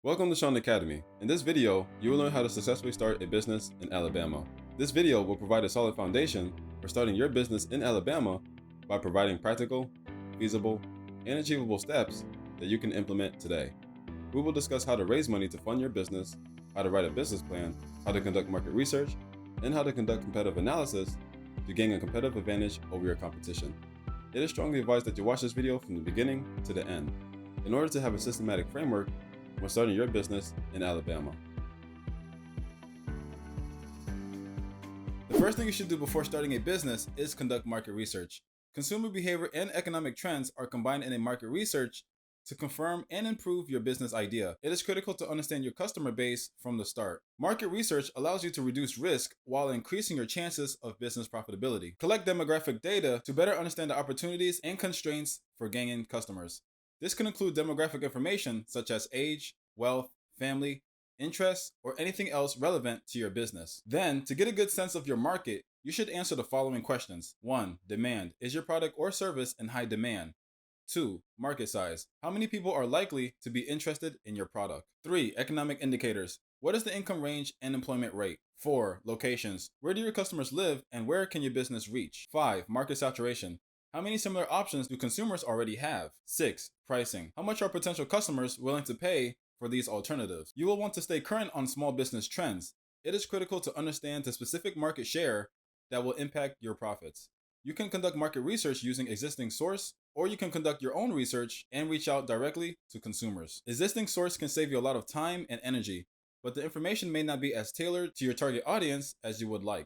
Welcome to Shaun Academy. In this video, you will learn how to successfully start a business in Alabama. This video will provide a solid foundation for starting your business in Alabama by providing practical, feasible, and achievable steps that you can implement today. We will discuss how to raise money to fund your business, how to write a business plan, how to conduct market research, and how to conduct competitive analysis to gain a competitive advantage over your competition. It is strongly advised that you watch this video from the beginning to the end in order to have a systematic framework when starting your business in Alabama. The first thing you should do before starting a business is conduct market research. Consumer behavior and economic trends are combined in a market research to confirm and improve your business idea. It is critical to understand your customer base from the start. Market research allows you to reduce risk while increasing your chances of business profitability. Collect demographic data to better understand the opportunities and constraints for gaining customers. This can include demographic information such as age, wealth, family, interests, or anything else relevant to your business. Then, to get a good sense of your market, you should answer the following questions. 1. Demand. Is your product or service in high demand? 2. Market size. How many people are likely to be interested in your product? 3. Economic indicators. What is the income range and employment rate? 4. Locations. Where do your customers live and where can your business reach? 5. Market saturation. How many similar options do consumers already have? 6. Pricing. How much are potential customers willing to pay for these alternatives? You will want to stay current on small business trends. It is critical to understand the specific market share that will impact your profits. You can conduct market research using existing source, or you can conduct your own research and reach out directly to consumers. Existing source can save you a lot of time and energy, but the information may not be as tailored to your target audience as you would like.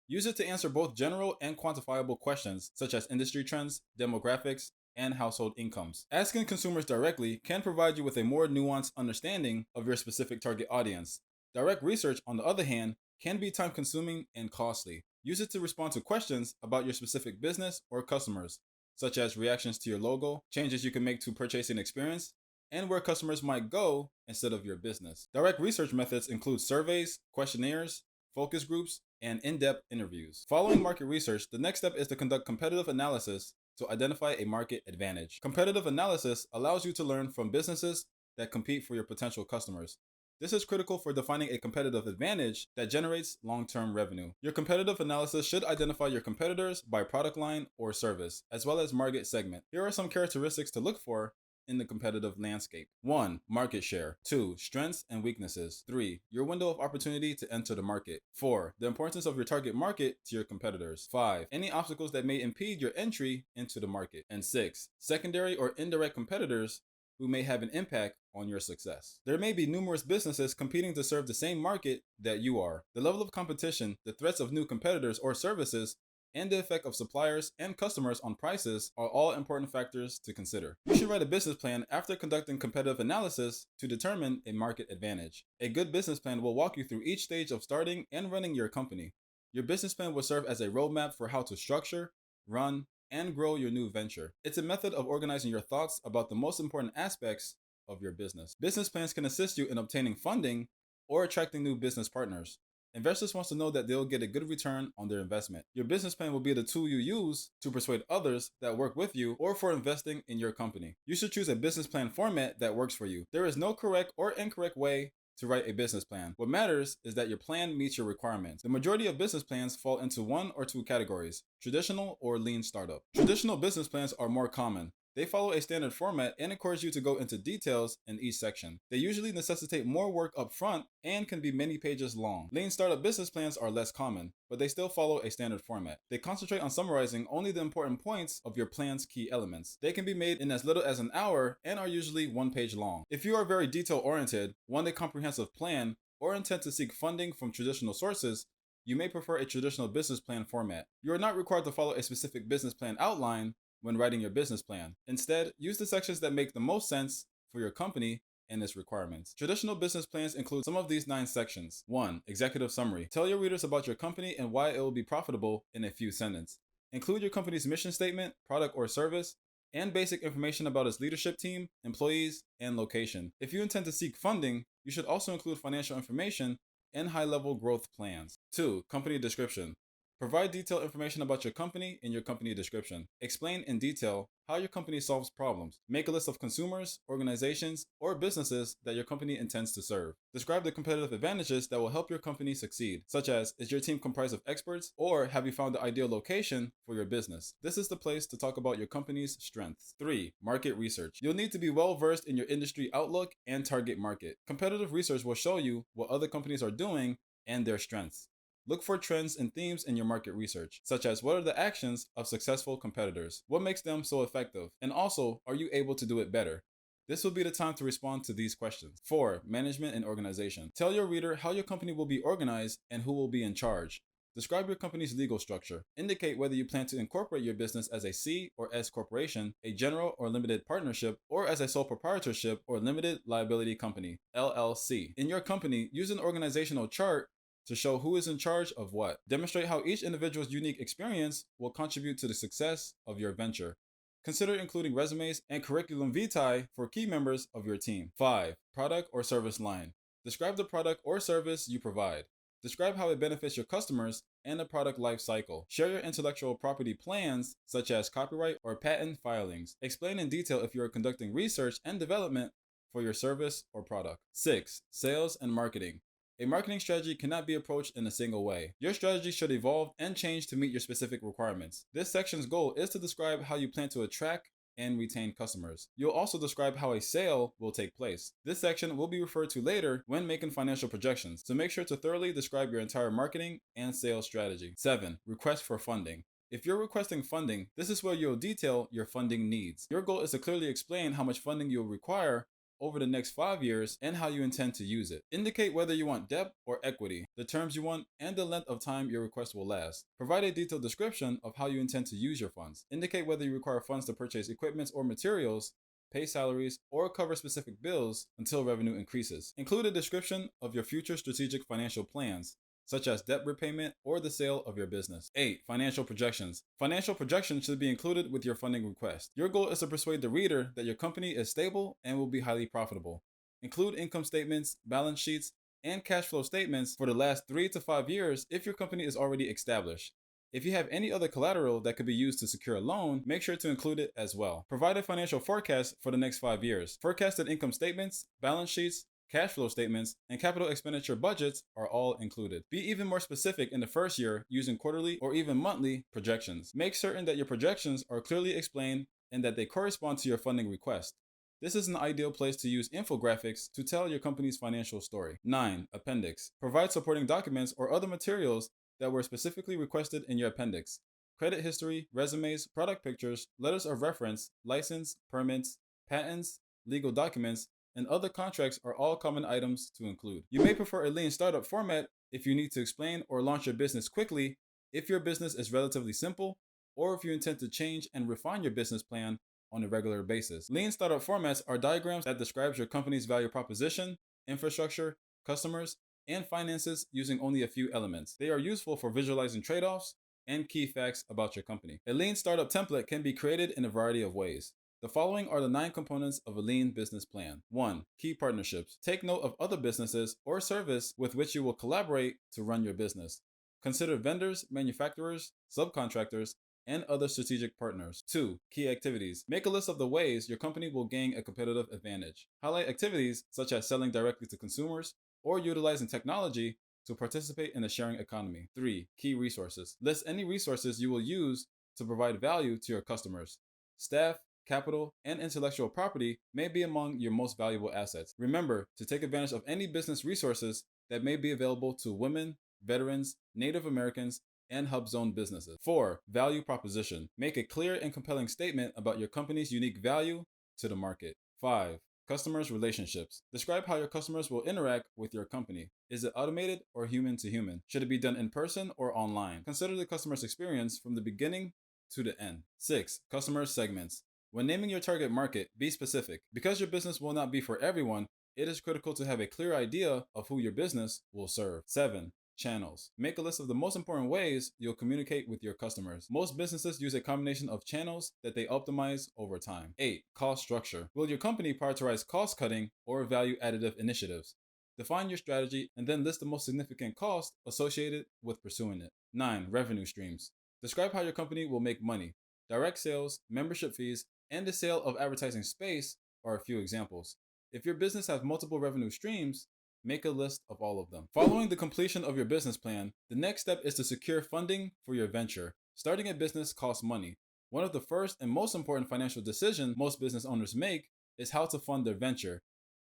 Use it to answer both general and quantifiable questions such as industry trends, demographics, and household incomes. Asking consumers directly can provide you with a more nuanced understanding of your specific target audience. Direct research, on the other hand, can be time-consuming and costly. Use it to respond to questions about your specific business or customers, such as reactions to your logo, changes you can make to purchasing experience, and where customers might go instead of your business. Direct research methods include surveys, questionnaires, focus groups, and in-depth interviews. Following market research, the next step is to conduct competitive analysis to identify a market advantage. Competitive analysis allows you to learn from businesses that compete for your potential customers. This is critical for defining a competitive advantage that generates long-term revenue. Your competitive analysis should identify your competitors by product line or service, as well as market segment. Here are some characteristics to look for in the competitive landscape. 1. Market share. 2. Strengths and weaknesses. 3. Your window of opportunity to enter the market. 4. The importance of your target market to your competitors. 5. Any obstacles that may impede your entry into the market. And 6. Secondary or indirect competitors who may have an impact on your success. There may be numerous businesses competing to serve the same market that you are. The level of competition, the threats of new competitors or services, and the effect of suppliers and customers on prices are all important factors to consider. You should write a business plan after conducting competitive analysis to determine a market advantage. A good business plan will walk you through each stage of starting and running your company. Your business plan will serve as a roadmap for how to structure, run, and grow your new venture. It's a method of organizing your thoughts about the most important aspects of your business. Business plans can assist you in obtaining funding or attracting new business partners. Investors want to know that they'll get a good return on their investment. Your business plan will be the tool you use to persuade others that work with you or for investing in your company. You should choose a business plan format that works for you. There is no correct or incorrect way to write a business plan. What matters is that your plan meets your requirements. The majority of business plans fall into one or two categories: traditional or lean startup. Traditional business plans are more common. They follow a standard format and encourage you to go into details in each section. They usually necessitate more work up front and can be many pages long. Lean startup business plans are less common, but they still follow a standard format. They concentrate on summarizing only the important points of your plan's key elements. They can be made in as little as an hour and are usually one page long. If you are very detail-oriented, want a comprehensive plan, or intend to seek funding from traditional sources, you may prefer a traditional business plan format. You are not required to follow a specific business plan outline when writing your business plan. Instead, use the sections that make the most sense for your company and its requirements. Traditional business plans include some of these 9 sections. 1. Executive summary. Tell your readers about your company and why it will be profitable in a few sentences. Include your company's mission statement, product or service, and basic information about its leadership team, employees, and location. If you intend to seek funding, you should also include financial information and high-level growth plans. 2. Company description. Provide detailed information about your company in your company description. Explain in detail how your company solves problems. Make a list of consumers, organizations, or businesses that your company intends to serve. Describe the competitive advantages that will help your company succeed, such as, is your team comprised of experts, or have you found the ideal location for your business? This is the place to talk about your company's strengths. 3. Market research. You'll need to be well versed in your industry outlook and target market. Competitive research will show you what other companies are doing and their strengths. Look for trends and themes in your market research, such as what are the actions of successful competitors? What makes them so effective? And also, are you able to do it better? This will be the time to respond to these questions. 4. Management and organization. Tell your reader how your company will be organized and who will be in charge. Describe your company's legal structure. Indicate whether you plan to incorporate your business as a C or S corporation, a general or limited partnership, or as a sole proprietorship or limited liability company, LLC. In your company, use an organizational chart to show who is in charge of what. Demonstrate how each individual's unique experience will contribute to the success of your venture. Consider including resumes and curriculum vitae for key members of your team. 5. Product or service line. Describe the product or service you provide. Describe how it benefits your customers and the product life cycle. Share your intellectual property plans, such as copyright or patent filings. Explain in detail if you are conducting research and development for your service or product. 6. Sales and marketing. A marketing strategy cannot be approached in a single way. Your strategy should evolve and change to meet your specific requirements. This section's goal is to describe how you plan to attract and retain customers. You'll also describe how a sale will take place. This section will be referred to later when making financial projections, so make sure to thoroughly describe your entire marketing and sales strategy. 7. Request for funding. If you're requesting funding, this is where you'll detail your funding needs. Your goal is to clearly explain how much funding you'll require over the next 5 years and how you intend to use it. Indicate whether you want debt or equity, the terms you want, and the length of time your request will last. Provide a detailed description of how you intend to use your funds. Indicate whether you require funds to purchase equipment or materials, pay salaries, or cover specific bills until revenue increases. Include a description of your future strategic financial plans, such as debt repayment or the sale of your business. 8. Financial projections. Financial projections should be included with your funding request. Your goal is to persuade the reader that your company is stable and will be highly profitable. Include income statements, balance sheets, and cash flow statements for the last 3 to 5 years if your company is already established. If you have any other collateral that could be used to secure a loan, make sure to include it as well. Provide a financial forecast for the next 5 years. Forecasted income statements, balance sheets, cash flow statements, and capital expenditure budgets are all included. Be even more specific in the first year using quarterly or even monthly projections. Make certain that your projections are clearly explained and that they correspond to your funding request. This is an ideal place to use infographics to tell your company's financial story. 9. Appendix. Provide supporting documents or other materials that were specifically requested in your appendix. Credit history, resumes, product pictures, letters of reference, license, permits, patents, legal documents, and other contracts are all common items to include. You may prefer a lean startup format if you need to explain or launch your business quickly, if your business is relatively simple, or if you intend to change and refine your business plan on a regular basis. Lean startup formats are diagrams that describes your company's value proposition, infrastructure, customers, and finances using only a few elements. They are useful for visualizing trade-offs and key facts about your company. A lean startup template can be created in a variety of ways. The following are the 9 components of a lean business plan. 1. Key partnerships. Take note of other businesses or service with which you will collaborate to run your business. Consider vendors, manufacturers, subcontractors, and other strategic partners. 2. Key activities. Make a list of the ways your company will gain a competitive advantage. Highlight activities such as selling directly to consumers or utilizing technology to participate in the sharing economy. 3. Key resources. List any resources you will use to provide value to your customers. Staff, capital, and intellectual property may be among your most valuable assets. Remember to take advantage of any business resources that may be available to women, veterans, Native Americans, and hub zone businesses. 4. Value proposition. Make a clear and compelling statement about your company's unique value to the market. 5. Customers' relationships. Describe how your customers will interact with your company. Is it automated or human to human? Should it be done in person or online? Consider the customer's experience from the beginning to the end. 6. Customer segments. When naming your target market, be specific. Because your business will not be for everyone, it is critical to have a clear idea of who your business will serve. 7. Channels. Make a list of the most important ways you'll communicate with your customers. Most businesses use a combination of channels that they optimize over time. 8. Cost structure. Will your company prioritize cost cutting or value additive initiatives? Define your strategy and then list the most significant costs associated with pursuing it. 9. Revenue streams. Describe how your company will make money. Direct sales, membership fees, and the sale of advertising space are a few examples. If your business has multiple revenue streams, make a list of all of them. Following the completion of your business plan, the next step is to secure funding for your venture. Starting a business costs money. One of the first and most important financial decisions most business owners make is how to fund their venture.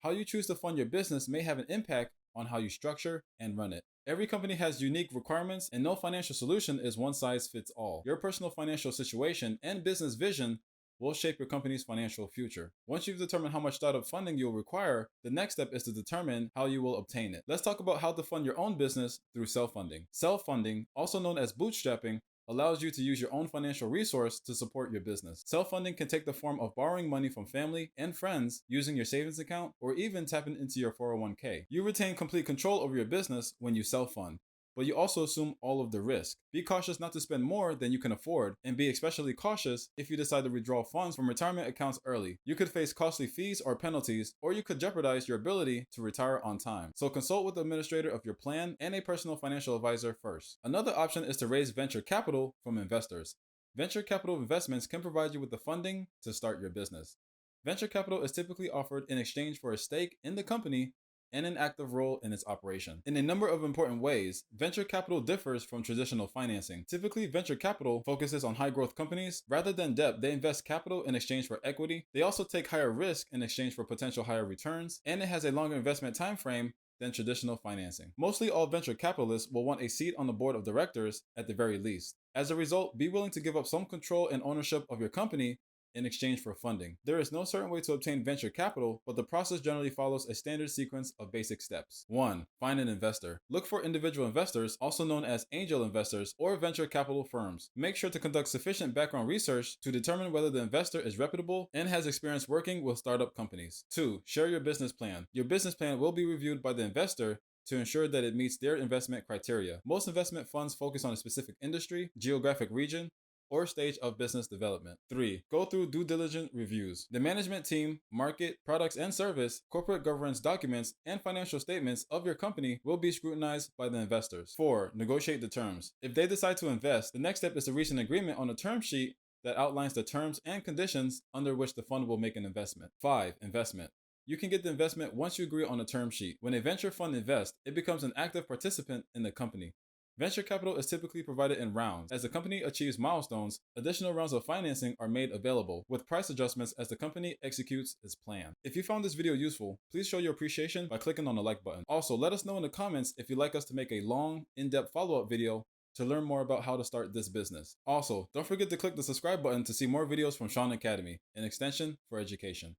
How you choose to fund your business may have an impact on how you structure and run it. Every company has unique requirements, and no financial solution is one size fits all. Your personal financial situation and business vision will shape your company's financial future. Once you've determined how much startup funding you'll require, the next step is to determine how you will obtain it. Let's talk about how to fund your own business through self-funding. Self-funding, also known as bootstrapping, allows you to use your own financial resource to support your business. Self-funding can take the form of borrowing money from family and friends, using your savings account, or even tapping into your 401k. You retain complete control over your business when you self-fund, but you also assume all of the risk. Be cautious not to spend more than you can afford, and be especially cautious if you decide to withdraw funds from retirement accounts early. You could face costly fees or penalties, or you could jeopardize your ability to retire on time. So consult with the administrator of your plan and a personal financial advisor first. Another option is to raise venture capital from investors. Venture capital investments can provide you with the funding to start your business. Venture capital is typically offered in exchange for a stake in the company and an active role in its operation. In a number of important ways, venture capital differs from traditional financing. Typically, venture capital focuses on high growth companies. Rather than debt, they invest capital in exchange for equity. They also take higher risk in exchange for potential higher returns, and it has a longer investment time frame than traditional financing. Mostly all venture capitalists will want a seat on the board of directors at the very least. As a result, be willing to give up some control and ownership of your company in exchange for funding. There is no certain way to obtain venture capital, but the process generally follows a standard sequence of basic steps. 1. Find an investor. Look for individual investors, also known as angel investors or venture capital firms. Make sure to conduct sufficient background research to determine whether the investor is reputable and has experience working with startup companies. 2. Share your business plan. Your business plan will be reviewed by the investor to ensure that it meets their investment criteria. Most investment funds focus on a specific industry, geographic region, or stage of business development. 3. Go through due diligence reviews. The management team, market, products and service, corporate governance documents, and financial statements of your company will be scrutinized by the investors. 4. Negotiate the terms. If they decide to invest, the next step is to reach an agreement on a term sheet that outlines the terms and conditions under which the fund will make an investment. 5. Investment. You can get the investment once you agree on a term sheet. When a venture fund invests, it becomes an active participant in the company. Venture capital is typically provided in rounds. As the company achieves milestones, additional rounds of financing are made available, with price adjustments as the company executes its plan. If you found this video useful, please show your appreciation by clicking on the like button. Also, let us know in the comments if you'd like us to make a long, in-depth follow-up video to learn more about how to start this business. Also, don't forget to click the subscribe button to see more videos from Shaun Academy, an extension for education.